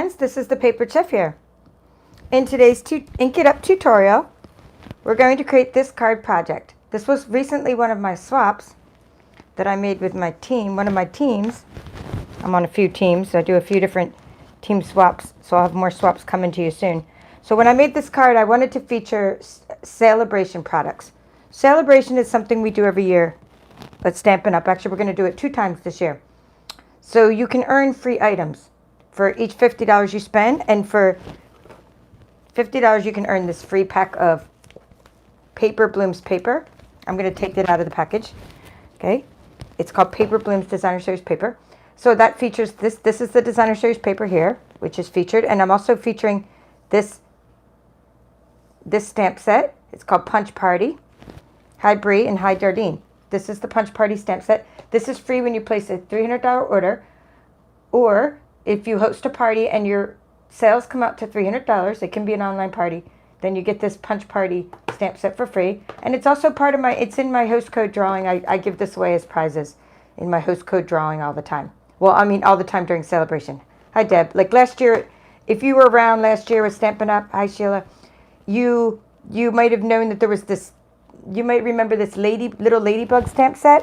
friends, this is the Paper Chef here. In today's Ink It Up tutorial, we're going to create this card project. This was recently one of my swaps that I made with my team, one of my teams. I'm on a few teams, so I do a few different team swaps, so I'll have more swaps coming to you soon. So when I made this card, I wanted to feature Sale-A-Bration products. Sale-A-Bration is something we do every year at Stampin' Up. Actually, we're going to do it 2 times this year. So you can earn free items for each $50 you spend, and for $50 you can earn this free pack of Paper Blooms paper. I'm going to take it out of the package. Okay, it's called Paper Blooms Designer Series paper. So that features this. This is the Designer Series paper here, which is featured, and I'm also featuring this stamp set. It's called Punch Party, Hi Brie and Hi Jardine. This is the Punch Party stamp set. This is free when you place a $300 order, or if you host a party and your sales come out to $300, it can be an online party, then you get this Punch Party stamp set for free. And it's also part of it's in my host code drawing. I give this away as prizes in my host code drawing all the time. Well, I mean all the time during Sale-A-Bration. Hi Deb. Like last year, if you were around last year with Stampin' Up, hi Sheila, you might have known that there was this, you might remember this little ladybug stamp set.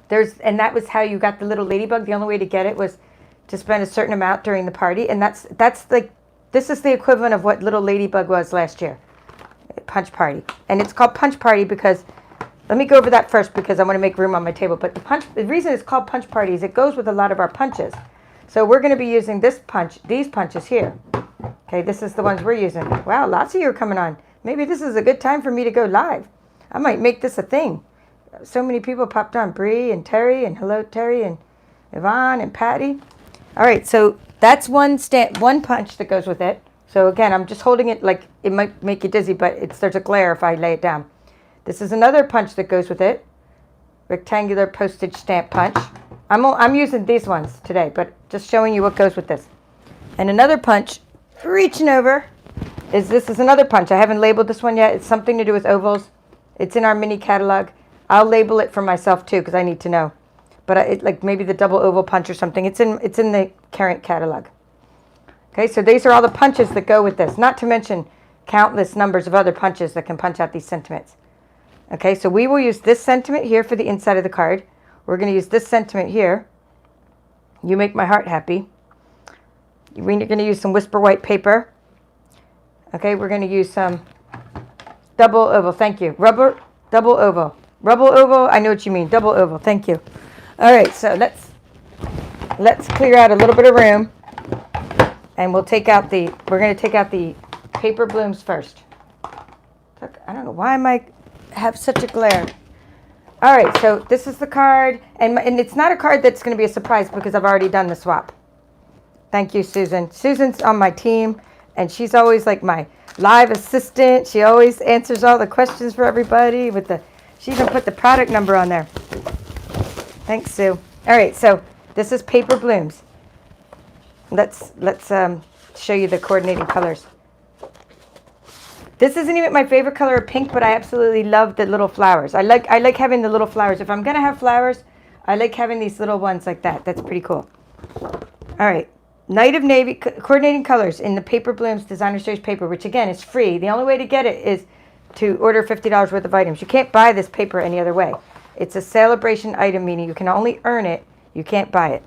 And that was how you got the little ladybug. The only way to get it was to spend a certain amount during the party, and that's like, this is the equivalent of what little ladybug was last year. Punch Party. And it's called Punch Party because, let me go over that first because I want to make room on my table. But the reason it's called Punch Party is it goes with a lot of our punches. So we're going to be using these punches here. Okay, this is the ones we're using. Wow, lots of you are coming on. Maybe this is a good time for me to go live. I might make this a thing. So many people popped on. Bree and Terry, and hello Terry, and Yvonne and Patty. All right, so that's one punch that goes with it. So again, I'm just holding it like it might make you dizzy, but there's a glare if I lay it down. This is another punch that goes with it. Rectangular postage stamp punch. I'm using these ones today, but just showing you what goes with this. And another punch, reaching over, this is another punch. I haven't labeled this one yet. It's something to do with ovals. It's in our mini catalog. I'll label it for myself too because I need to know. But like maybe the double oval punch or something. It's in the current catalog. Okay, so these are all the punches that go with this. Not to mention countless numbers of other punches that can punch out these sentiments. Okay, so we will use this sentiment here for the inside of the card. We're going to use this sentiment here. You make my heart happy. We're going to use some Whisper White paper. Okay, we're going to use some double oval. Thank you. Double oval. Rubble oval. I know what you mean. Double oval. Thank you. All right, so let's clear out a little bit of room, and we're going to take out the Paper Blooms first. I don't know why I have such a glare. All right, so this is the card, and it's not a card that's going to be a surprise because I've already done the swap. Thank you, Susan. Susan's on my team, and she's always like my live assistant. She always answers all the questions for everybody she even put the product number on there. Thanks, Sue. All right, so this is Paper Blooms. Let's show you the coordinating colors. This isn't even my favorite color of pink, but I absolutely love the little flowers. I like having the little flowers. If I'm gonna have flowers, I like having these little ones like that. That's pretty cool. All right, Night of Navy coordinating colors in the Paper Blooms Designer Series paper, which again is free. The only way to get it is to order $50 worth of items. You can't buy this paper any other way. It's a Sale-A-Bration item, meaning you can only earn it. You can't buy it.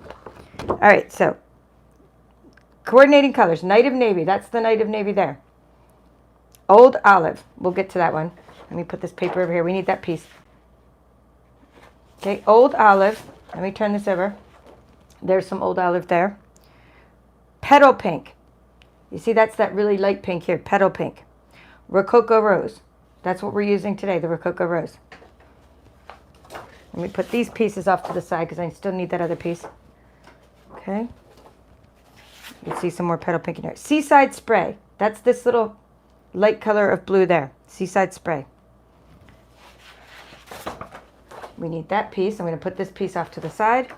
All right, so coordinating colors. Night of Navy. That's the Night of Navy there. Old Olive. We'll get to that one. Let me put this paper over here. We need that piece. Okay, Old Olive. Let me turn this over. There's some Old Olive there. Petal Pink. You see, that's that really light pink here. Petal Pink. Rococo Rose. That's what we're using today, the Rococo Rose. Let me put these pieces off to the side because I still need that other piece. Okay. You can see some more Petal Pink in here. Seaside Spray. That's this little light color of blue there. Seaside Spray. We need that piece. I'm going to put this piece off to the side.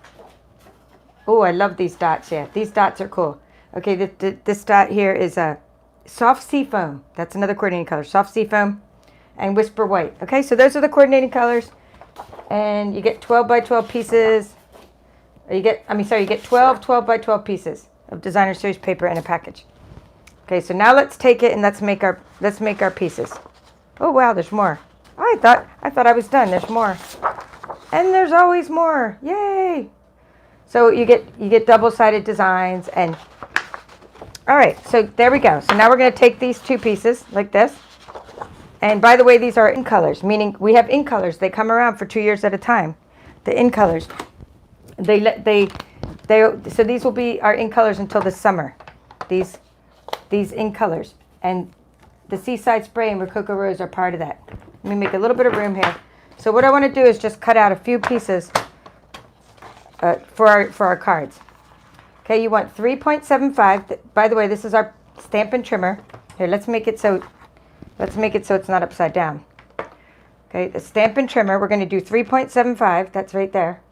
Oh, I love these dots. Yeah, these dots are cool. Okay, this dot here is a Soft Seafoam. That's another coordinating color. Soft Seafoam and Whisper White. Okay, so those are the coordinating colors. And you get 12 by 12 pieces. You get 12 by 12 pieces. of designer series paper in a package. Okay, so now let's take it and let's make our pieces. Oh wow, there's more. I thought I was done. There's more. And there's always more. Yay! So you get double-sided designs. And all right, so there we go. So now we're going to take these two pieces like this. And by the way, these are in colors, meaning we have in colors. They come around for 2 years at a time. The in colors. So these will be our in colors until the summer. These in colors. And the Seaside Spray and Rococo Rose are part of that. Let me make a little bit of room here. So what I want to do is just cut out a few pieces for our cards. Okay, you want 3.75. By the way, this is our Stampin' trimmer. Here, let's make it so it's not upside down. Okay, the Stampin' trimmer, we're going to do 3.75. That's right there.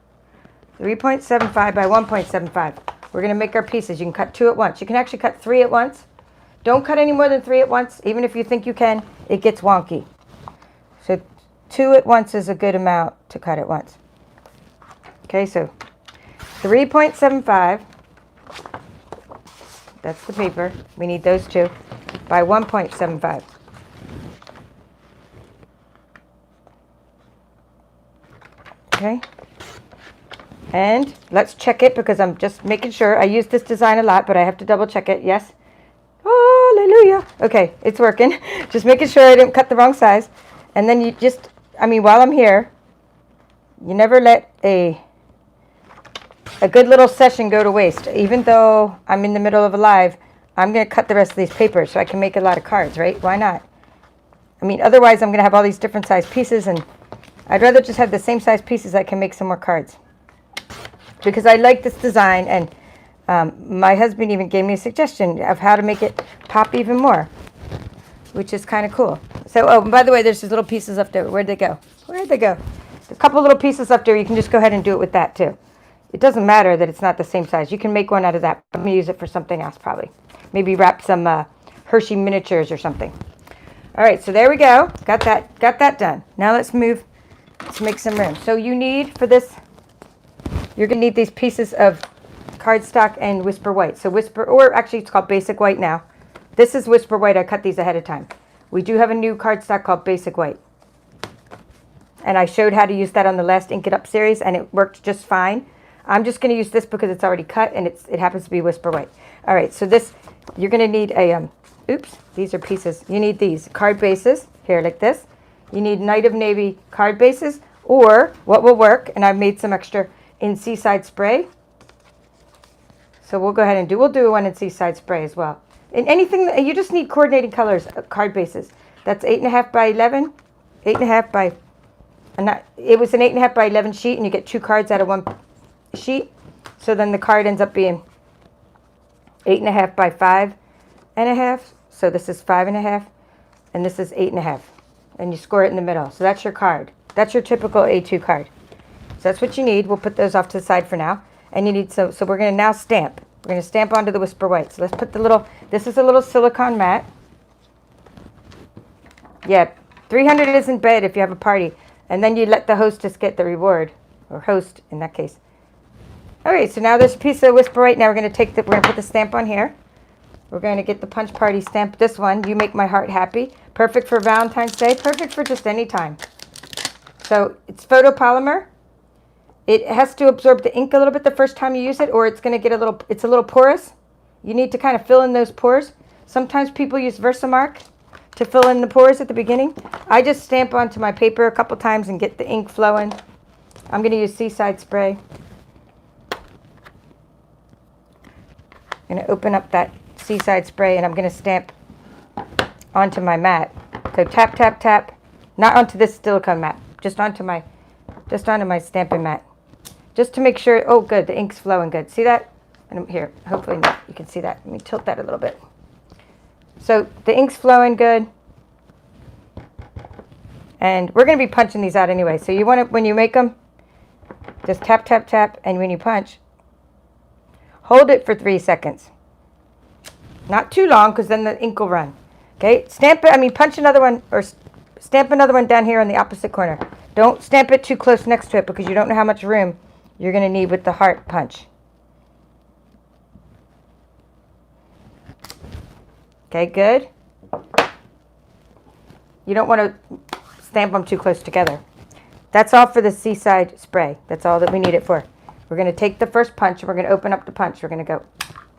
3.75 by 1.75. We're going to make our pieces. You can cut 2 at once. You can actually cut 3 at once. Don't cut any more than 3 at once. Even if you think you can, it gets wonky. So 2 at once is a good amount to cut at once. Okay, so 3.75. That's the paper. We need those two by 1.75. Okay. And let's check it because I'm just making sure. I use this design a lot, but I have to double check it. Yes. Hallelujah. Okay, it's working. Just making sure I didn't cut the wrong size. And then you just, while I'm here, you never let a good little session go to waste. Even though I'm in the middle of a live, I'm going to cut the rest of these papers so I can make a lot of cards, right? Why not? Otherwise I'm going to have all these different size pieces, and I'd rather just have the same size pieces. I can make some more cards. Because I like this design, and my husband even gave me a suggestion of how to make it pop even more, which is kind of cool. So, oh, and by the way, there's these little pieces up there. Where'd they go? Where'd they go? A couple little pieces up there. You can just go ahead and do it with that too. It doesn't matter that it's not the same size. You can make one out of that. I'm going to use it for something else probably. Maybe wrap some Hershey miniatures or something. All right, so there we go. Got that done. Now let's make some room. So you need, for this, you're going to need these pieces of cardstock and Whisper White. So Whisper, or actually it's called Basic White now. This is Whisper White. I cut these ahead of time. We do have a new cardstock called Basic White. And I showed how to use that on the last Ink It Up series, and it worked just fine. I'm just going to use this because it's already cut, and it happens to be Whisper White. All right, so this, you're going to need a, these are pieces. You need these card bases, here like this. You need Night of Navy card bases, or what will work, and I've made some extra in Seaside Spray. So we'll go ahead and we'll do one in Seaside Spray as well. And anything, you just need coordinating colors, card bases. That's 8.5 by 11, 8.5 by, it was an 8.5 by 11 sheet, and you get 2 cards out of 1 sheet. So then the card ends up being 8.5 by 5.5. So this is 5.5, and this is 8.5. And you score it in the middle. So that's your card. That's your typical A2 card. So that's what you need. We'll put those off to the side for now. And you need, so we're going to now stamp. We're going to stamp onto the Whisper White. So let's put the little, this is a little silicone mat. Yeah, 300 isn't bad if you have a party. And then you let the hostess get the reward, or host in that case. All right, so now there's a piece of Whisper White. Now we're going to put the stamp on here. We're going to get the Punch Party stamp. This one, You Make My Heart Happy. Perfect for Valentine's Day. Perfect for just any time. So it's photopolymer. It has to absorb the ink a little bit the first time you use it, or it's going to get it's a little porous. You need to kind of fill in those pores. Sometimes people use Versamark to fill in the pores at the beginning. I just stamp onto my paper a couple times and get the ink flowing. I'm going to use Seaside Spray. I'm going to open up that Seaside Spray, and I'm going to stamp onto my mat. So tap, tap, tap. Not onto this silicone mat, just onto my stamping mat. Just to make sure, oh good, the ink's flowing good. See that? And here, hopefully you can see that. Let me tilt that a little bit. So the ink's flowing good. And we're going to be punching these out anyway. So you want to, when you make them, just tap, tap, tap. And when you punch, hold it for 3 seconds. Not too long, because then the ink will run. Okay, stamp it, punch another one, or stamp another one down here on the opposite corner. Don't stamp it too close next to it, because you don't know how much room you're going to need with the heart punch. Okay, good. You don't want to stamp them too close together. That's all for the Seaside spray. That's all that we need it for. We're going to take the first punch and we're going to open up the punch. We're going to go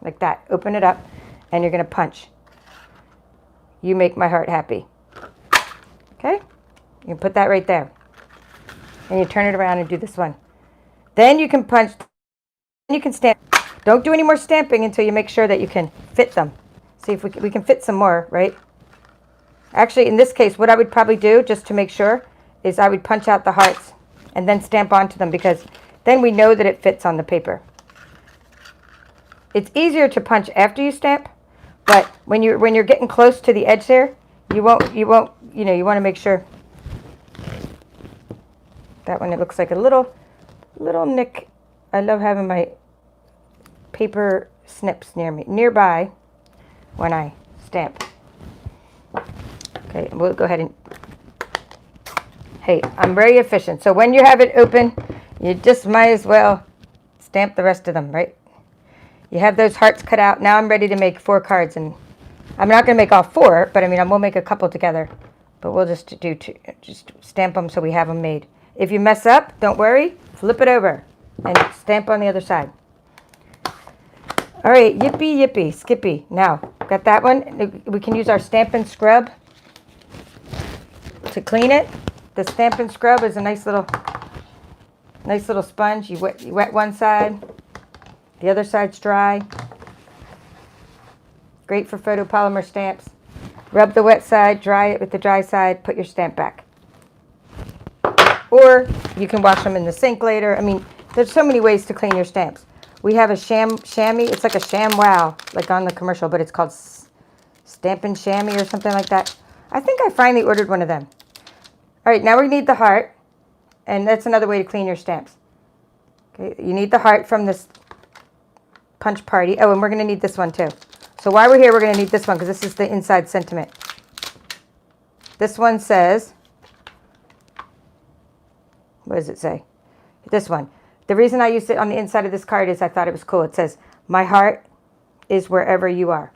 like that. Open it up and you're going to punch. You make my heart happy. Okay? You can put that right there. And you turn it around and do this one. Then you can punch. You can stamp. Don't do any more stamping until you make sure that you can fit them. See if we can fit some more, right? Actually, in this case, what I would probably do, just to make sure, is I would punch out the hearts and then stamp onto them, because then we know that it fits on the paper. It's easier to punch after you stamp, but when you're getting close to the edge there, you won't, you want to make sure. That one, it looks like a little nick. I love having my paper snips nearby when I stamp. Okay, we'll go ahead and, hey, I'm very efficient. So when you have it open, you just might as well stamp the rest of them, right? You have those hearts cut out. Now I'm ready to make 4 cards, and I'm not going to make all 4, but I mean, we'll make a couple together. But we'll just do 2, just stamp them so we have them made. If you mess up, don't worry, flip it over and stamp on the other side. All right, yippee, yippee, skippy. Now, got that one. We can use our Stampin' scrub to clean it. The Stampin' scrub is a nice little sponge. You wet one side, the other side's dry. Great for photopolymer stamps. Rub the wet side, dry it with the dry side, put your stamp back. Or you can wash them in the sink later. I mean, there's so many ways to clean your stamps. We have a chamois. It's like a ShamWow, like on the commercial, but it's called Stampin' Chamois or something like that. I think I finally ordered one of them. All right, now we need the heart, and that's another way to clean your stamps. Okay, you need the heart from this punch party. Oh, and we're going to need this one too. So while we're here, we're going to need this one because this is the inside sentiment. This one says, what does it say? This one. The reason I used it on the inside of this card is I thought it was cool. It says, my heart is wherever you are.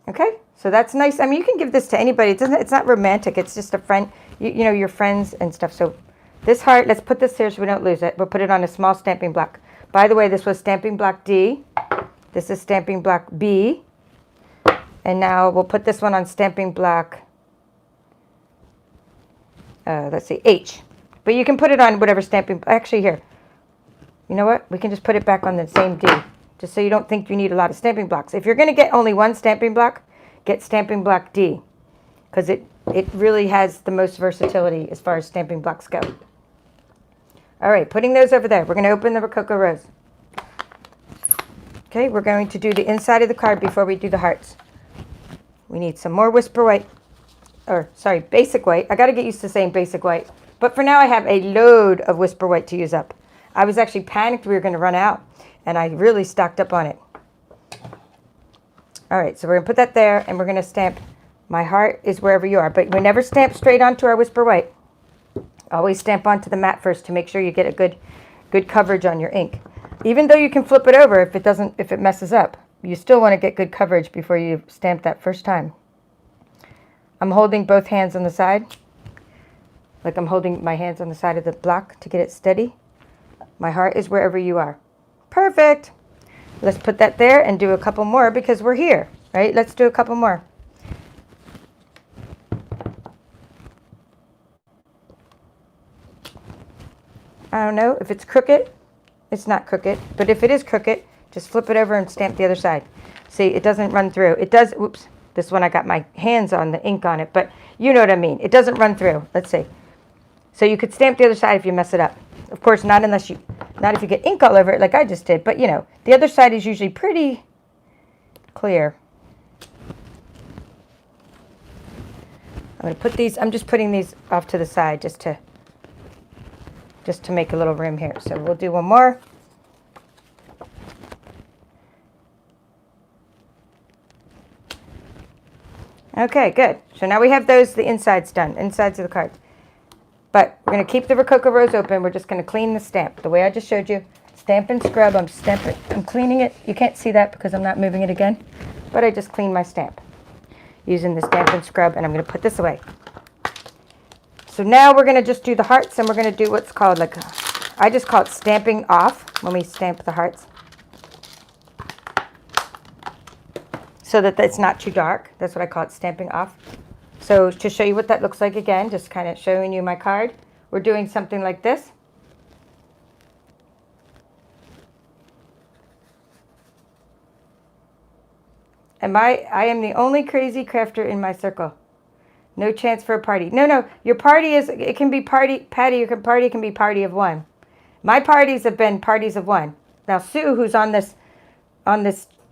Okay, so that's nice. I mean, you can give this to anybody. It's not romantic. It's just a friend, you know, your friends and stuff. So this heart, let's put this here so we don't lose it. We'll put it on a small stamping block. By the way, this was stamping block D. This is stamping block B. And now we'll put this one on stamping block, let's see, H. But you can put it on whatever stamping, actually here. You know what? We can just put it back on the same D, just so you don't think you need a lot of stamping blocks. If you're going to get only one stamping block, get stamping block D, because it really has the most versatility as far as stamping blocks go. All right, putting those over there. We're going to open the Rococo Rose. Okay, we're going to do the inside of the card before we do the hearts. We need some more Whisper White, or sorry, Basic White. I got to get used to saying Basic White. But for now, I have a load of Whisper White to use up. I was actually panicked we were going to run out, and I really stocked up on it. All right, so we're going to put that there, and we're going to stamp my heart is wherever you are. But we never stamp straight onto our Whisper White. Always stamp onto the mat first to make sure you get a good coverage on your ink. Even though you can flip it over if it messes up, you still want to get good coverage before you stamp that first time. I'm holding both hands on the side, like I'm holding my hands on the side of the block to get it steady. My heart is wherever you are. Perfect. Let's put that there and do a couple more because we're here, right? Let's do a couple more. I don't know if it's crooked. It's not crooked, but if it is crooked, just flip it over and stamp the other side. See, it doesn't run through. It does, whoops, this one I got my hands on the ink on it, but you know what I mean. It doesn't run through. Let's see. So you could stamp the other side if you mess it up. Of course, not if you get ink all over it like I just did, but you know, the other side is usually pretty clear. I'm going to put these, I'm just putting these off to the side just to make a little room here. So we'll do one more. Okay, good. So now we have the insides done, insides of the cards. But we're going to keep the Rococo Rose open. We're just going to clean the stamp the way I just showed you. Stampin' scrub. I'm cleaning it. You can't see that because I'm not moving it again, but I just cleaned my stamp. using the Stampin' Scrub, and I'm going to put this away. So now we're going to just do the hearts, and we're going to do what's called like, I just call it stamping off when we stamp the hearts. So that it's not too dark. That's what I call it, stamping off. So to show you what that looks like again, just kind of showing you my card, we're doing something like this. And I am the only crazy crafter in my circle. No chance for a party. No, your party is, it can be party, Patty, your party can be party of one. My parties have been parties of one. Now Sue, who's on this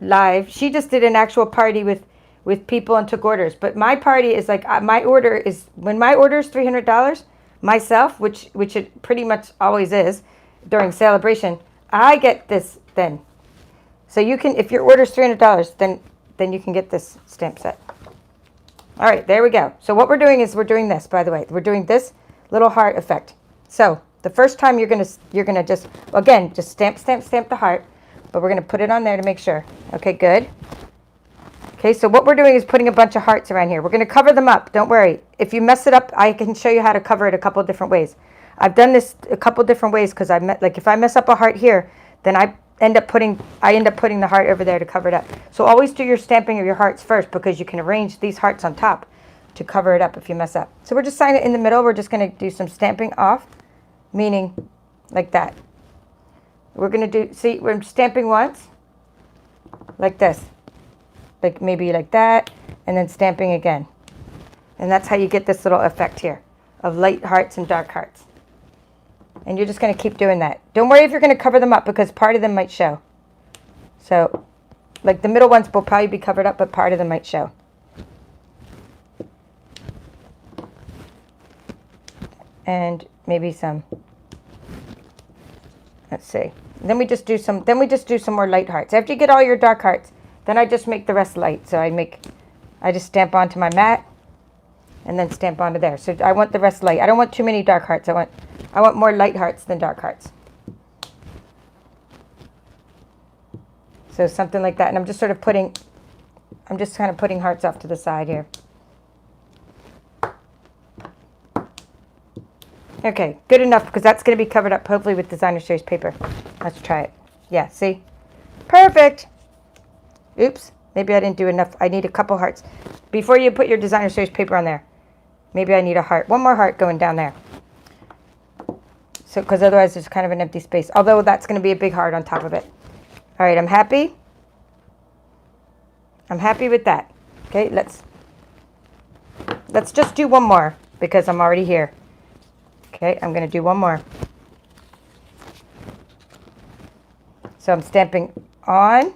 live, she just did an actual party with people and took orders. But my party is like, my order is, when my order is $300, myself, which it pretty much always is during Sale-A-Bration, I get this then. So you can, if your order is $300, then you can get this stamp set. All right, there we go. So what we're doing is we're doing this, by the way. We're doing this little heart effect. So the first time you're gonna just, again, just stamp the heart, but we're gonna put it on there to make sure. Okay, good. Okay, so what we're doing is putting a bunch of hearts around here. We're gonna cover them up, don't worry. If you mess it up, I can show you how to cover it a couple different ways. I've done this a couple different ways because like if I mess up a heart here, then I end up putting the heart over there to cover it up. So always do your stamping of your hearts first, because you can arrange these hearts on top to cover it up if you mess up. So we're just signing it in the middle. We're just going to do some stamping off, meaning like that. We're going to do, see, we're stamping once, like this, like maybe like that, and then stamping again. And that's how you get this little effect here of light hearts and dark hearts. And you're just going to keep doing that. Don't worry if you're going to cover them up, because part of them might show. So, like the middle ones will probably be covered up, but part of them might show. And maybe some. Let's see. Then we just do some more light hearts. After you get all your dark hearts, then I just make the rest light. So I just stamp onto my mat and then stamp onto there. So I want the rest light. I don't want too many dark hearts. I want more light hearts than dark hearts. So something like that. And I'm just kind of putting hearts off to the side here. Okay, good enough, because that's going to be covered up hopefully with designer series paper. Let's try it. Yeah, see? Perfect. Oops, maybe I didn't do enough. I need a couple hearts. Before you put your designer series paper on there, maybe I need a heart. One more heart going down there. So, because otherwise there's kind of an empty space. Although that's going to be a big heart on top of it. All right, I'm happy. I'm happy with that. Okay, let's just do one more, because I'm already here. Okay, I'm going to do one more. So I'm stamping on,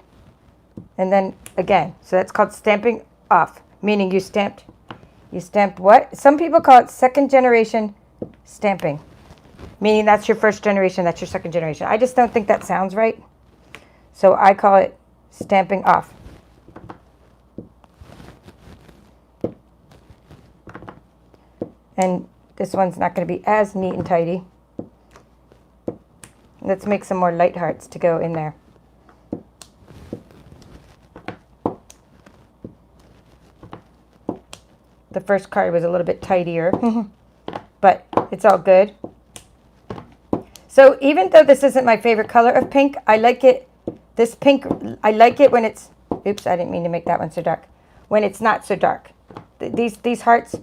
and then again. So that's called stamping off, meaning you stamped what? Some people call it second generation stamping, meaning that's your first generation, that's your second generation. I just don't think that sounds right. So I call it stamping off. And this one's not going to be as neat and tidy. Let's make some more light hearts to go in there. The first card was a little bit tidier, but it's all good. So even though this isn't my favorite color of pink, I like it. This pink, I like it when it's, oops, I didn't mean to make that one so dark. When it's not so dark. These hearts.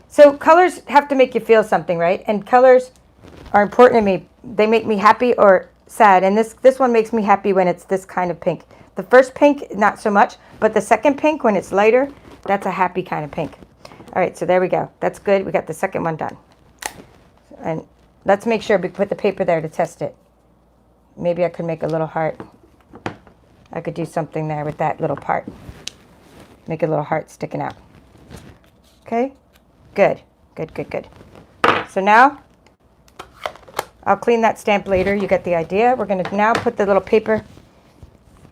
So colors have to make you feel something, right? And colors are important to me. They make me happy or sad. And this one makes me happy when it's this kind of pink. The first pink, not so much. But the second pink, when it's lighter, that's a happy kind of pink. All right, so there we go. That's good. We got the second one done. And let's make sure we put the paper there to test it. Maybe I could make a little heart. I could do something there with that little part. Make a little heart sticking out. Okay? Good. Good, good, good. So now, I'll clean that stamp later. You get the idea. We're going to now put the little paper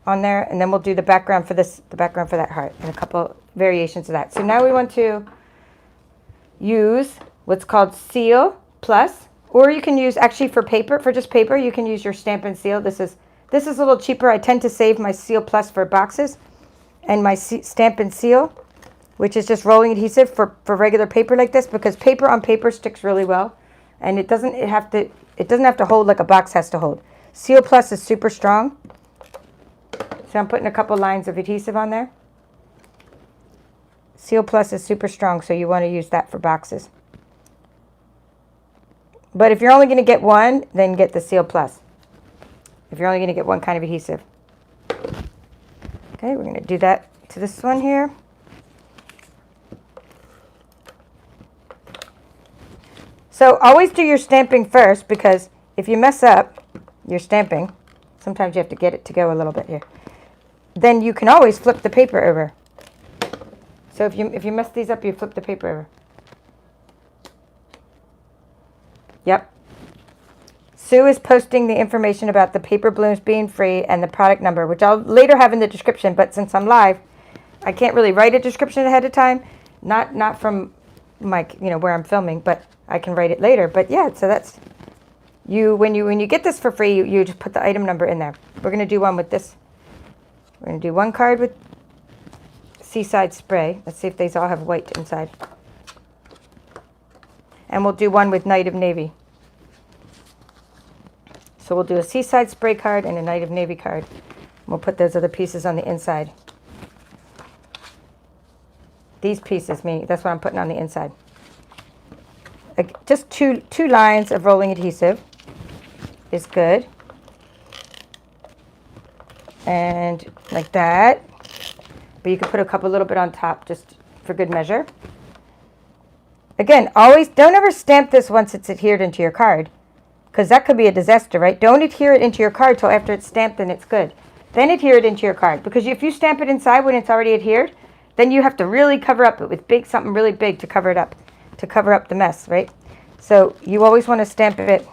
on there, and then we'll do the background for this, the background for that heart, and a couple variations of that. So now we want to use what's called Seal Plus, or you can use, actually for paper, for just paper, you can use your Stampin' Seal. This is a little cheaper. I tend to save my Seal Plus for boxes, and my Stampin' Seal, which is just rolling adhesive for regular paper like this, because paper on paper sticks really well, and it doesn't have to hold like a box has to hold. Seal Plus is super strong, so I'm putting a couple lines of adhesive on there. Seal Plus is super strong, so you want to use that for boxes. But if you're only going to get one, then get the Seal Plus. If you're only going to get one kind of adhesive. Okay, we're going to do that to this one here. So always do your stamping first, because if you mess up your stamping, sometimes you have to get it to go a little bit here, then you can always flip the paper over. So if you mess these up, you flip the paper over. Yep. Sue is posting the information about the paper blooms being free and the product number, which I'll later have in the description, but since I'm live, I can't really write a description ahead of time. Not from my, where I'm filming, but I can write it later. But yeah, so that's when you get this for free, you just put the item number in there. We're going to do one with this. We're going to do one card with Seaside Spray. Let's see if these all have white inside. And we'll do one with Night of Navy. So we'll do a Seaside Spray card and a Night of Navy card. We'll put those other pieces on the inside. These pieces, that's what I'm putting on the inside. Just two lines of rolling adhesive is good. And like that. But you can put a couple little bit on top just for good measure. Again, always don't ever stamp this once it's adhered into your card, because that could be a disaster, right? Don't adhere it into your card till after it's stamped and it's good. Then adhere it into your card, because if you stamp it inside when it's already adhered, then you have to really cover up it with something really big to cover it up, to cover up the mess, right? So you always want to stamp it.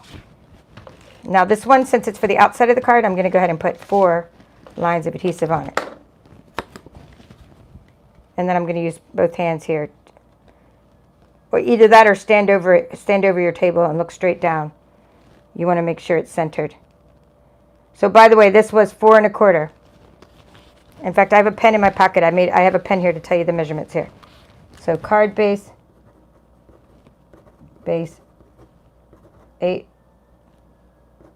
Now this one, since it's for the outside of the card, I'm going to go ahead and put 4 lines of adhesive on it. And then I'm going to use both hands here. Or either that or stand over your table and look straight down. You want to make sure it's centered. So by the way, this was 4 1/4. In fact, I have a pen in my pocket. I have a pen here to tell you the measurements here. So card base 8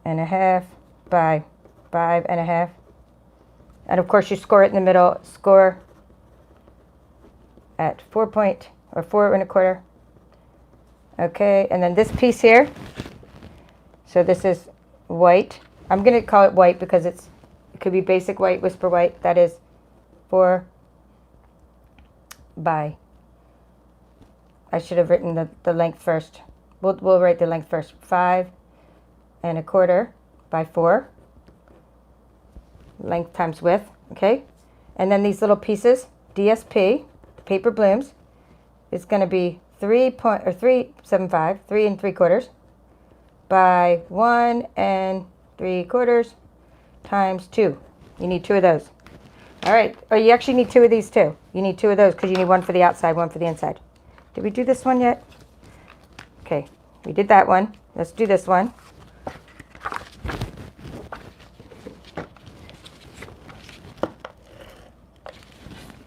1/2 by 5 1/2. And of course you score it in the middle. Score at 4 1/4. Okay, and then this piece here. So this is white. I'm going to call it white because it could be basic white, whisper white. That is 4 by. I should have written the length first. We'll write the length first. 5 1/4 by 4. Length times width. Okay, and then these little pieces, DSP, paper blooms, is going to be 3 3 by 1 3/4 times 2. You need 2 of those. All right. Or you actually need 2 of these too. You need 2 of those because you need one for the outside, one for the inside. Did we do this one yet? Okay. We did that one. Let's do this one.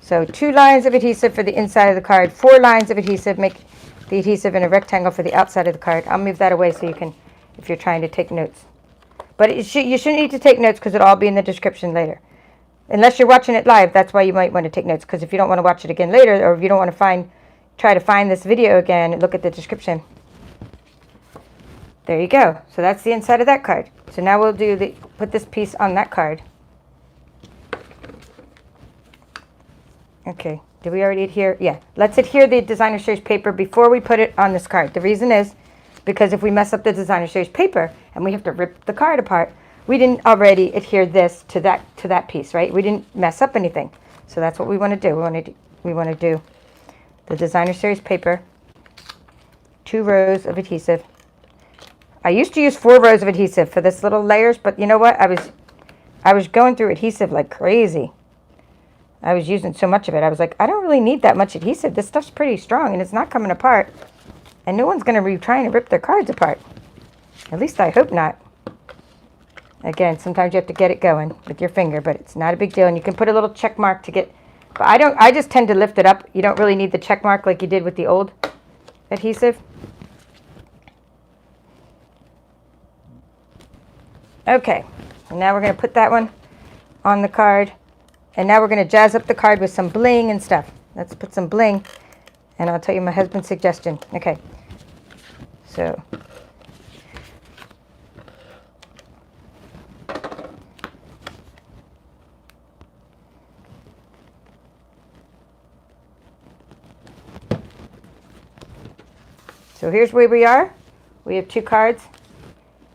So 2 lines of adhesive for the inside of the card, 4 lines of adhesive, make the adhesive in a rectangle for the outside of the card. I'll move that away so you can, if you're trying to take notes. But you shouldn't need to take notes because it'll all be in the description later. Unless you're watching it live, that's why you might want to take notes, because if you don't want to watch it again later, or if you don't want to try to find this video again and look at the description. There you go. So that's the inside of that card. So now we'll put this piece on that card. Okay, did we already adhere? Yeah, let's adhere the designer series paper before we put it on this card. The reason is because if we mess up the designer series paper and we have to rip the card apart, we didn't already adhere this to that piece, right? We didn't mess up anything. So that's what we want to do. We want to do the designer series paper, 2 rows of adhesive. I used to use 4 rows of adhesive for this little layers, but you know what? I was going through adhesive like crazy. I was using so much of it. I was like, I don't really need that much adhesive. This stuff's pretty strong and it's not coming apart. And no one's going to be trying to rip their cards apart. At least I hope not. Again, sometimes you have to get it going with your finger, but it's not a big deal. And you can put a little check mark to get But I just tend to lift it up. You don't really need the check mark like you did with the old adhesive. Okay, and now we're going to put that one on the card. And now we're going to jazz up the card with some bling and stuff. Let's put some bling. And I'll tell you my husband's suggestion. Okay, so here's where we are. We have 2 cards.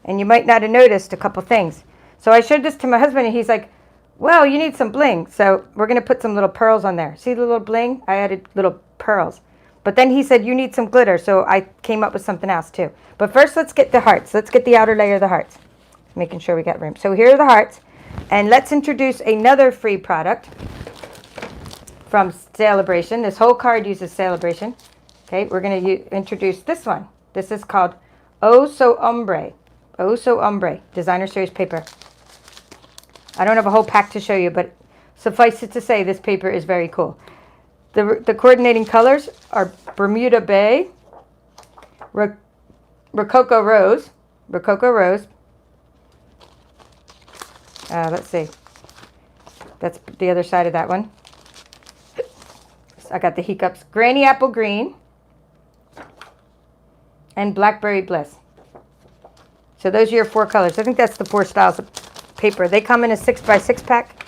And you might not have noticed a couple things. So I showed this to my husband and he's like, well, you need some bling. So we're going to put some little pearls on there. See the little bling? I added little pearls. But then he said, you need some glitter. So I came up with something else too. But first, let's get the hearts. Let's get the outer layer of the hearts. Making sure we got room. So here are the hearts. And let's introduce another free product from Sale-A-Bration. This whole card uses Sale-A-Bration. Okay, we're going to introduce this one. This is called Oh So Ombre. Oh So Ombre. Designer Series paper. I don't have a whole pack to show you, but suffice it to say, this paper is very cool. The coordinating colors are Bermuda Bay, Rococo Rose. Let's see. That's the other side of that one. I got the hiccups. Granny Apple Green and Blackberry Bliss. So those are your 4 colors. I think that's the 4 styles of paper. They come in a 6x6 pack,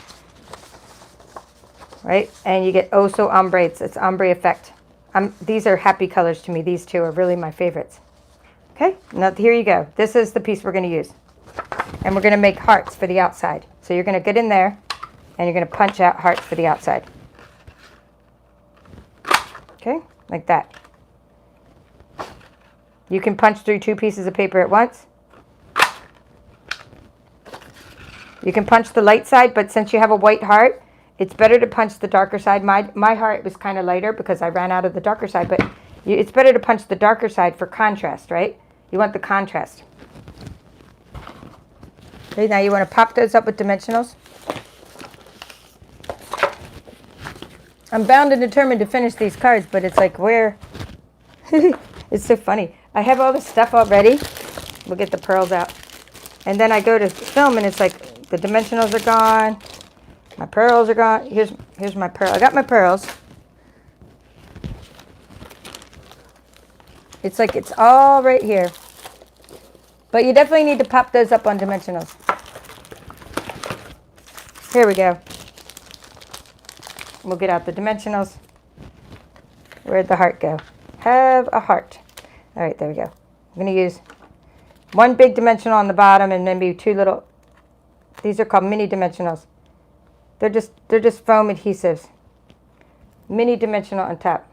right? And you get Oh So Ombre. It's ombre effect. These are happy colors to me. These 2 are really my favorites. Okay, now here you go. This is the piece we're going to use. And we're going to make hearts for the outside. So you're going to get in there and you're going to punch out hearts for the outside. Okay, like that. You can punch through 2 pieces of paper at once. You can punch the light side, but since you have a white heart, it's better to punch the darker side. My heart was kind of lighter because I ran out of the darker side, but it's better to punch the darker side for contrast, right? You want the contrast. Okay, now you want to pop those up with dimensionals. I'm bound and determined to finish these cards, but it's like where... It's so funny. I have all this stuff already. We'll get the pearls out. And then I go to film and it's like the dimensionals are gone. My pearls are gone. Here's my pearl. I got my pearls. It's like it's all right here. But you definitely need to pop those up on dimensionals. Here we go. We'll get out the dimensionals. Where'd the heart go? Have a heart. All right, there we go. I'm going to use 1 big dimensional on the bottom and maybe 2 little. These are called mini dimensionals. They're just foam adhesives. Mini dimensional on top.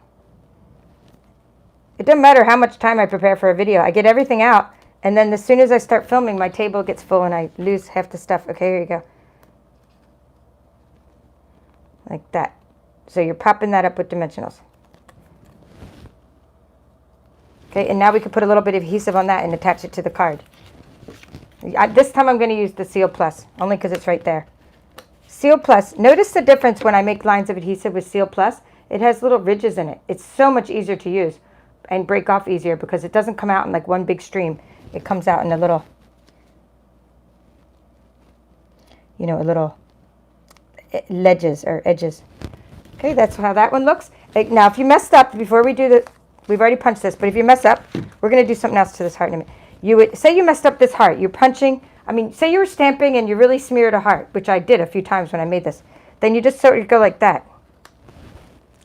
It doesn't matter how much time I prepare for a video. I get everything out, and then as soon as I start filming, my table gets full and I lose half the stuff. Okay, here you go. Like that. So you're popping that up with dimensionals. Okay, and now we can put a little bit of adhesive on that and attach it to the card. This time I'm going to use the Seal Plus, only because it's right there. Seal Plus, notice the difference when I make lines of adhesive with Seal Plus. It has little ridges in it. It's so much easier to use and break off easier because it doesn't come out in like one big stream. It comes out in a little, you know, a little ledges or edges. Okay, that's how that one looks. Now, if you messed up before we do the, we've already punched this, but if you mess up, we're going to do something else to this heart in a minute. You would say you messed up this heart. You're punching. I mean, say you were stamping and you really smeared a heart, which I did a few times when I made this. Then you just sort of go like that.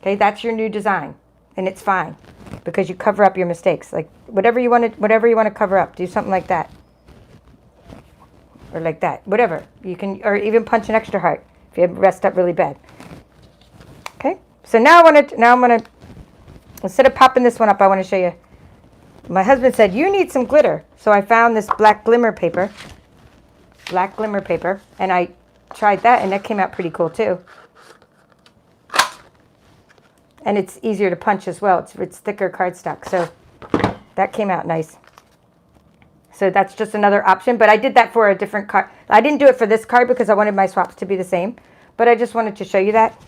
Okay, that's your new design, and it's fine because you cover up your mistakes. Like whatever you want to cover up, do something like that, or like that. Whatever you can, or even punch an extra heart if you messed up really bad. Okay, so now I'm gonna instead of popping this one up, I want to show you. My husband said, you need some glitter. So I found this black glimmer paper, and I tried that, and that came out pretty cool too. And it's easier to punch as well. It's thicker cardstock, so that came out nice. So that's just another option, but I did that for a different card. I didn't do it for this card because I wanted my swaps to be the same, but I just wanted to show you that.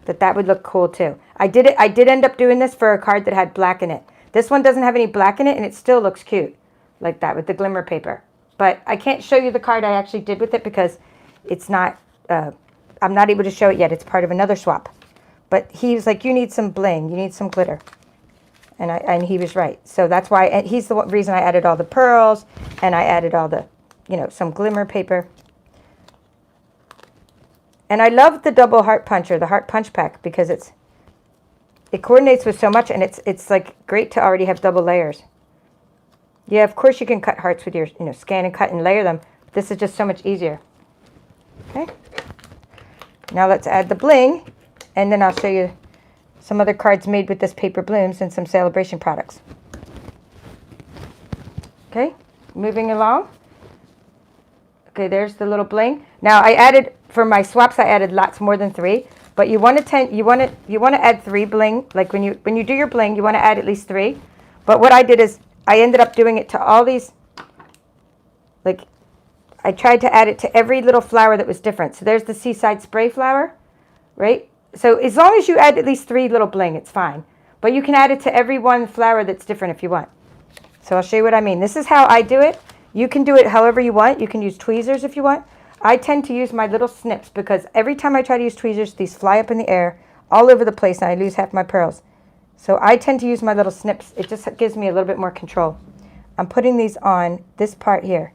That would look cool too. I did end up doing this for a card that had black in it. This one doesn't have any black in it, and it still looks cute like that with the glimmer paper. But I can't show you the card I actually did with it because it's not, I'm not able to show it yet. It's part of another swap. But he was like, you need some bling, you need some glitter. And he was right. So that's why, and he's the reason I added all the pearls, and I added all the, you know, some glimmer paper. And I love the double heart puncher, the heart punch pack, because it coordinates with so much, and it's like great to already have double layers. Yeah, of course you can cut hearts with your, you know, scan and cut and layer them. This is just so much easier. Okay. Now let's add the bling, and then I'll show you some other cards made with this paper blooms and some Sale-A-Bration products. Okay, moving along. Okay, there's the little bling. Now I added, for my swaps, I added lots more than 3. But you want to add 3 bling. Like when you do your bling, you want to add at least 3. But what I did is I ended up doing it to all these. Like I tried to add it to every little flower that was different. So there's the seaside spray flower, right? So as long as you add at least 3 little bling, it's fine. But you can add it to every one flower that's different if you want. So I'll show you what I mean. This is how I do it. You can do it however you want. You can use tweezers if you want. I tend to use my little snips because every time I try to use tweezers, these fly up in the air all over the place and I lose half my pearls. So I tend to use my little snips. It just gives me a little bit more control. I'm putting these on this part here.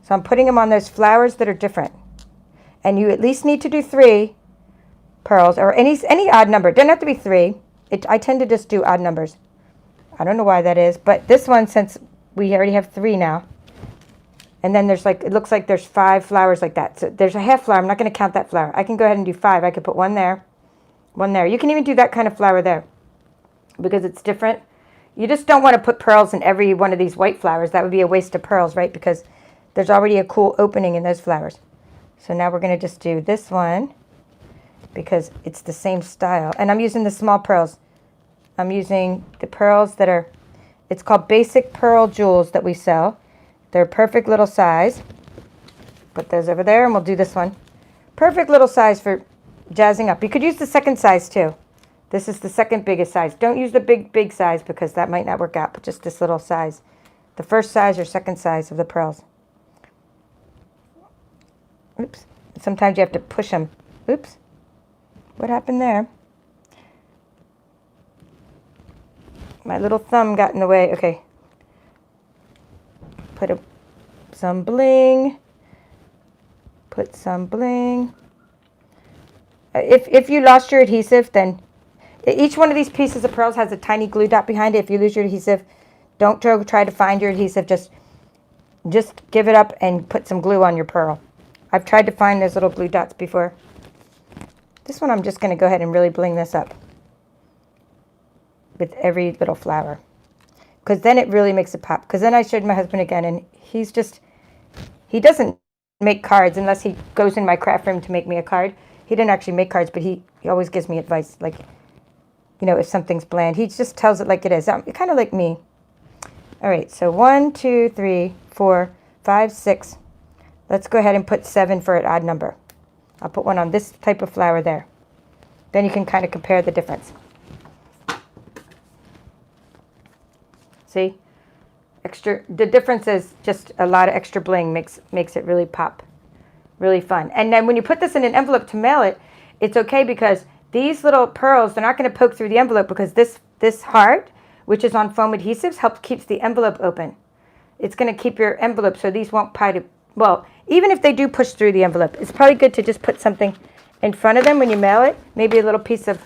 So I'm putting them on those flowers that are different. And you at least need to do 3 pearls or any odd number. It doesn't have to be 3. I tend to just do odd numbers. I don't know why that is, but this one, since we already have 3 now, and then there's like, it looks like there's 5 flowers like that. So there's a half flower. I'm not going to count that flower. I can go ahead and do 5. I could put 1 there, 1 there. You can even do that kind of flower there because it's different. You just don't want to put pearls in every one of these white flowers. That would be a waste of pearls, right? Because there's already a cool opening in those flowers. So now we're going to just do this one because it's the same style. And I'm using the small pearls. I'm using the pearls that are, it's called Basic Pearl Jewels that we sell. They're perfect little size. Put those over there and we'll do this one. Perfect little size for jazzing up. You could use the second size too. This is the second biggest size. Don't use the big size because that might not work out, but just this little size. The first size or second size of the pearls. Oops. Sometimes you have to push them. Oops. What happened there? My little thumb got in the way. Okay. Put some bling. Put some bling. If you lost your adhesive, then each one of these pieces of pearls has a tiny glue dot behind it. If you lose your adhesive, don't try to find your adhesive. Just give it up and put some glue on your pearl. I've tried to find those little glue dots before. This one I'm just going to go ahead and really bling this up with every little flower. Because then it really makes it pop. Because then I showed my husband again, and he doesn't make cards unless he goes in my craft room to make me a card. He didn't actually make cards, but he always gives me advice. Like, you know, if something's bland, he just tells it like it is. Kind of like me. All right, so 1, 2, 3, 4, 5, 6. Let's go ahead and put 7 for an odd number. I'll put one on this type of flower there. Then you can kind of compare the difference. See? The difference is just a lot of extra bling makes it really pop. Really fun. And then when you put this in an envelope to mail it, it's okay because these little pearls, they're not going to poke through the envelope because this heart, which is on foam adhesives, keeps the envelope open. It's going to keep your envelope so these won't well, even if they do push through the envelope, it's probably good to just put something in front of them when you mail it. Maybe a little piece of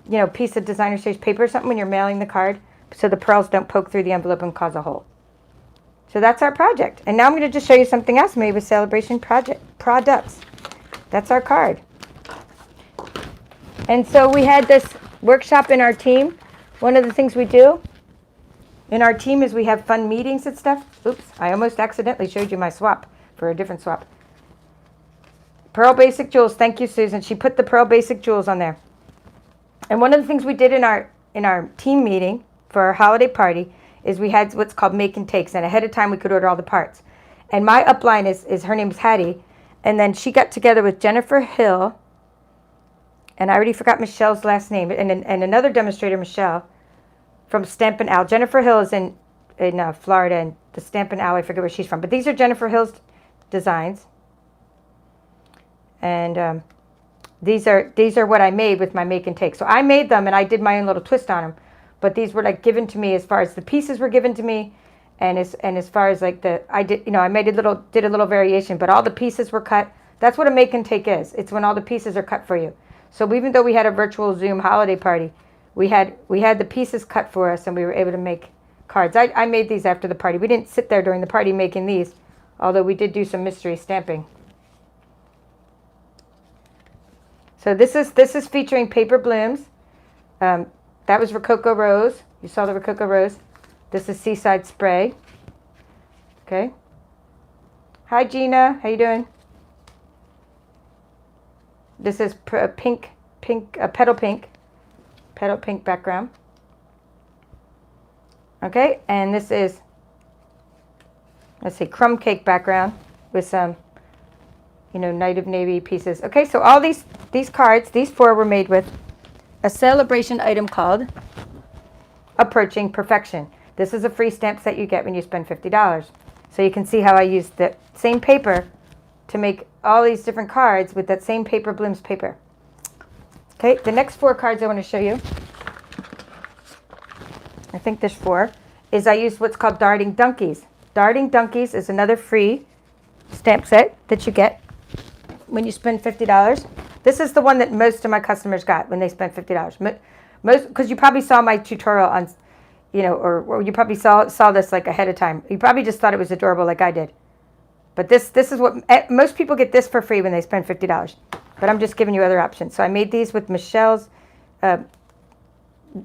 designer stage paper or something when you're mailing the card so the pearls don't poke through the envelope and cause a hole. So that's our project. And now I'm going to just show you something else made with Sale-A-Bration products. That's our card. And so we had this workshop in our team. One of the things we do in our team is we have fun meetings and stuff. Oops, I almost accidentally showed you my swap for a different swap. Pearl Basic Jewels. Thank you, Susan. She put the Pearl Basic Jewels on there. And one of the things we did in our team meeting for our holiday party is we had what's called make and takes. And ahead of time, we could order all the parts. And my upline is her name is Hattie. And then she got together with Jennifer Hill And I already forgot Michelle's last name. And another demonstrator, Michelle, from Stampin' Owl. Jennifer Hill is in Florida, and the Stampin' Owl, I forget where she's from. But these are Jennifer Hill's designs. And these are what I made with my make and take. So I made them, and I did my own little twist on them. But these were like given to me as far as the pieces were given to me, and as far as like I did a little variation, but all the pieces were cut. That's what a make and take is. It's when all the pieces are cut for you. So even though we had a virtual Zoom holiday party, we had the pieces cut for us, and we were able to make cards. I made these after the party. We didn't sit there during the party making these, although we did do some mystery stamping. So this is featuring paper blooms. That was Rococo Rose. You saw the Rococo Rose. This is Seaside Spray. Okay. Hi, Gina. How you doing? This is petal pink background. Okay, and this is, let's see, crumb cake background with some, Night of Navy pieces. Okay, so all these cards, these 4 were made with a Sale-A-Bration item called Approaching Perfection. This is a free stamp set you get when you spend $50. So you can see how I used the same paper to make all these different cards with that same paper blooms paper. Okay, the next 4 cards I want to show you, I think there's 4, is I used what's called Darting Donkeys. Darting Donkeys is another free stamp set that you get when you spend $50. This is the one that most of my customers got when they spent $50. Most, because you probably saw my tutorial on, or you probably saw this like ahead of time. You probably just thought it was adorable like I did. But this is what, most people get this for free when they spend $50. But I'm just giving you other options. So I made these with Michelle's,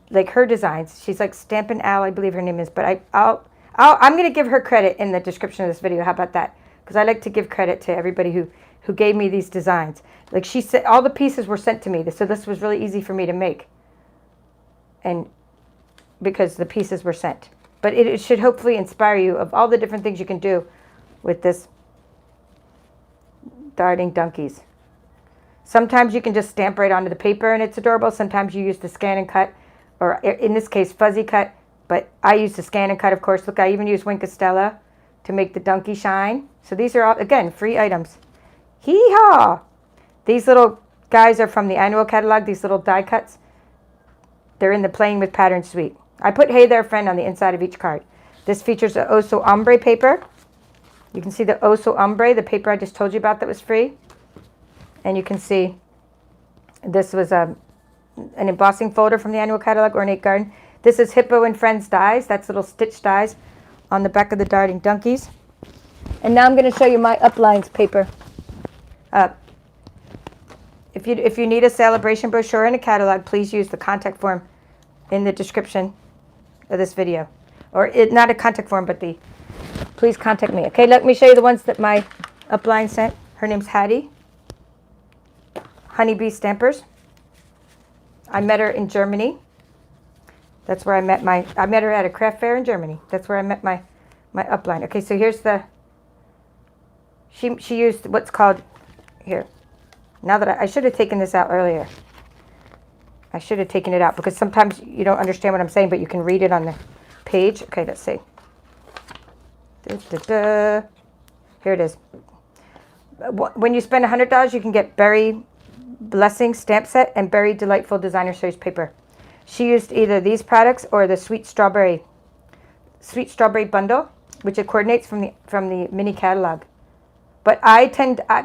like her designs. She's like Stampin' Owl, I believe her name is. But I'm going to give her credit in the description of this video. How about that? Because I like to give credit to everybody who gave me these designs. Like she said, all the pieces were sent to me. So this was really easy for me to make. And because the pieces were sent. But it should hopefully inspire you of all the different things you can do with this Darting Donkeys. Sometimes you can just stamp right onto the paper and it's adorable. Sometimes you use the scan and cut, or in this case, fuzzy cut. But I use the scan and cut, of course. Look, I even use Wink of Stella to make the donkey shine. So these are all, again, free items. Hee-haw! These little guys are from the annual catalog, these little die cuts. They're in the Playing with Patterns suite. I put Hey There Friend on the inside of each card. This features a Oso Ombre paper. You can see the Oso Ombre, the paper I just told you about that was free. And you can see this was an embossing folder from the annual catalog, Ornate Garden. This is Hippo and Friends dies. That's little stitch dies on the back of the Darting Donkeys. And now I'm going to show you my Uplines paper. If you need a Sale-A-Bration brochure and a catalog, please use the contact form in the description of this video. Or not a contact form, but please contact me. Okay, let me show you the ones that my upline sent. Her name's Hattie. Honeybee Stampers. I met her in Germany. That's where I met her at a craft fair in Germany. That's where I met my upline. Okay, so here's she used what's called, here. Now that I should have taken this out earlier. I should have taken it out because sometimes you don't understand what I'm saying, but you can read it on the page. Okay, let's see. Here it is. When you spend $100, you can get Berry Blessing stamp set and Berry Delightful Designer Series paper. She used either these products or the Sweet Strawberry bundle, which it coordinates from the mini catalog. But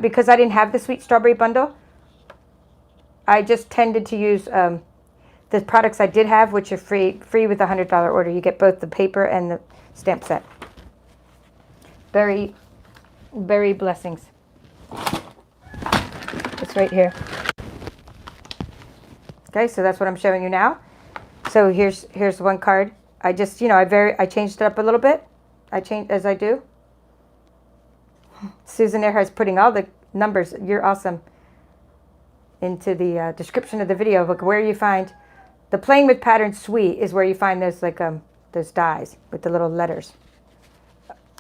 because I didn't have the Sweet Strawberry bundle, I just tended to use the products I did have, which are free with a $100 order. You get both the paper and the stamp set. Berry Blessings. It's right here. Okay, so that's what I'm showing you now. So here's one card. I just, I changed it up a little bit. I changed as I do. Susan Earhart's putting all the numbers, you're awesome, into the description of the video. Look, where you find the Playing with Patterns suite is where you find those those dies with the little letters.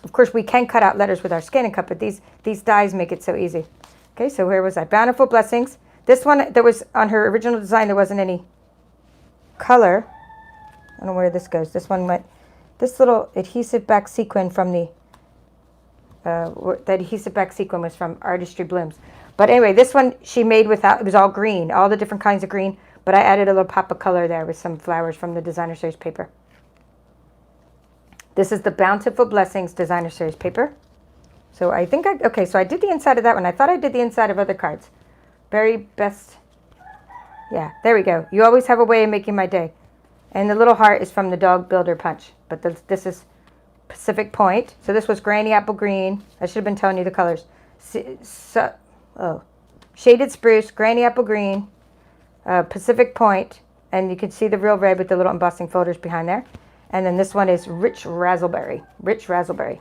Of course, we can cut out letters with our scan and cut, but these dies make it so easy. Okay, so where was I? Bountiful Blessings. This one, there was, on her original design, there wasn't any color. I don't know where this goes. This one went, this little adhesive back sequin from the adhesive back sequin was from Artistry Blooms. But anyway, this one she made without, it was all green, all the different kinds of green, but I added a little pop of color there with some flowers from the Designer Series paper. This is the Bountiful Blessings Designer Series paper. So I think okay, so I did the inside of that one. I thought I did the inside of other cards. Very best, yeah, there we go. You always have a way of making my day. And the little heart is from the Dog Builder Punch, but this is Pacific Point. So this was Granny Apple Green. I should have been telling you the colors. Shaded Spruce, Granny Apple Green, Pacific Point, and you can see the real red with the little embossing folders behind there. And then this one is Rich Razzleberry. Rich Razzleberry.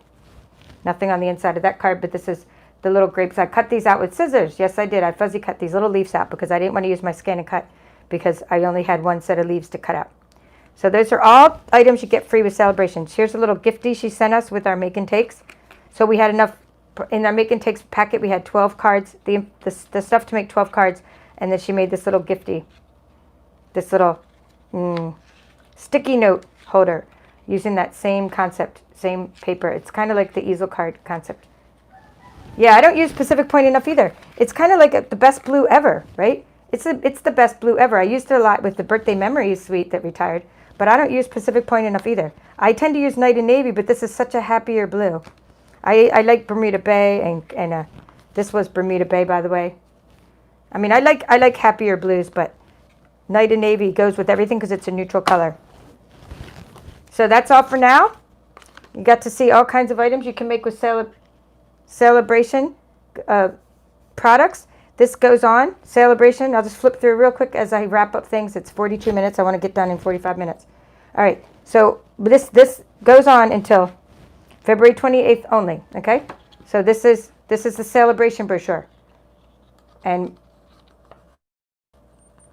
Nothing on the inside of that card, but this is the little grapes. I cut these out with scissors. Yes, I did. I fuzzy cut these little leaves out because I didn't want to use my scan and cut because I only had one set of leaves to cut out. So those are all items you get free with Sale-A-Bration. Here's a little giftie she sent us with our make and takes. So we had enough, in our make and takes packet, we had 12 cards, the stuff to make 12 cards, and then she made this little giftie, this little sticky note holder using that same concept, same paper. It's kind of like the easel card concept. Yeah, I don't use Pacific Point enough either. It's kind of like the best blue ever, right? It's the best blue ever. I used it a lot with the Birthday Memories suite that retired, but I don't use Pacific Point enough either. I tend to use Night and Navy, but this is such a happier blue. I like Bermuda Bay, and this was Bermuda Bay, by the way. I mean, I like happier blues, but Night and Navy goes with everything because it's a neutral color. So that's all for now. You got to see all kinds of items you can make with Sale-A-Bration products. This goes on, Sale-A-Bration. I'll just flip through real quick as I wrap up things. It's 42 minutes. I want to get done in 45 minutes. All right, so this goes on until February 28th only, okay? So this is the Sale-A-Bration brochure. And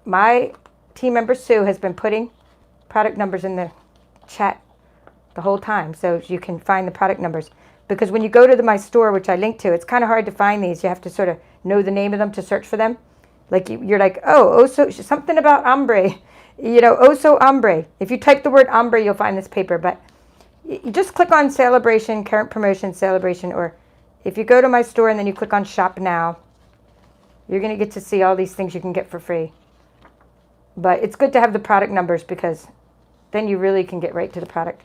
my team member Sue has been putting product numbers in the chat the whole time so you can find the product numbers. Because when you go to my store, which I link to, it's kind of hard to find these. You have to sort of know the name of them to search for them. Like you're like, oh, so something about ombre. You know, oh, so ombre. If you type the word ombre, you'll find this paper. But you just click on Sale-A-Bration, current promotion, Sale-A-Bration. Or if you go to my store and then you click on shop now, you're going to get to see all these things you can get for free. But it's good to have the product numbers because then you really can get right to the product.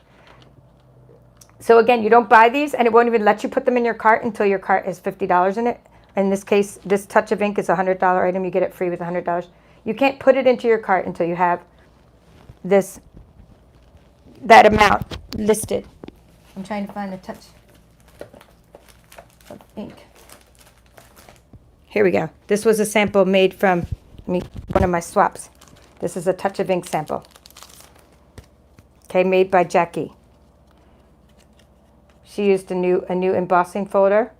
So again, you don't buy these and it won't even let you put them in your cart until your cart has $50 in it. In this case, this touch of ink is a $100 item. You get it free with $100. You can't put it into your cart until you have that amount listed. I'm trying to find the touch of ink. Here we go. This was a sample made from one of my swaps. This is a touch of ink sample. Okay, made by Jackie. She used a new embossing folder.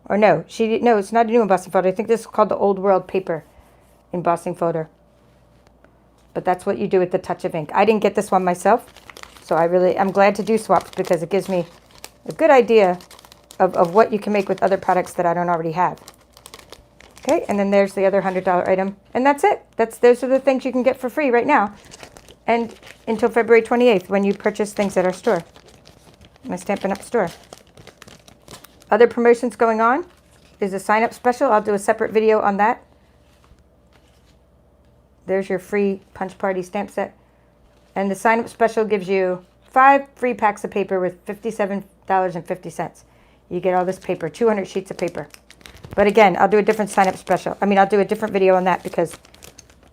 Or no, it's not a new embossing folder. I think this is called the Old World Paper embossing folder. But that's what you do with the touch of ink. I didn't get this one myself, so I'm glad to do swaps because it gives me a good idea of what you can make with other products that I don't already have. Okay, and then there's the other $100 item, and that's it. Those are the things you can get for free right now, and until February 28th when you purchase things at our store. My Stampin' Up store. Other promotions going on is a sign-up special. I'll do a separate video on that. There's your free Punch Party stamp set. And the sign-up special gives you 5 free packs of paper with $57.50. You get all this paper, 200 sheets of paper. But again, I'll do a different sign-up special. I'll do a different video on that because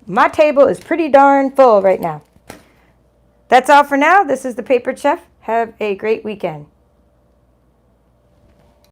my table is pretty darn full right now. That's all for now. This is the Papered Chef. Have a great weekend.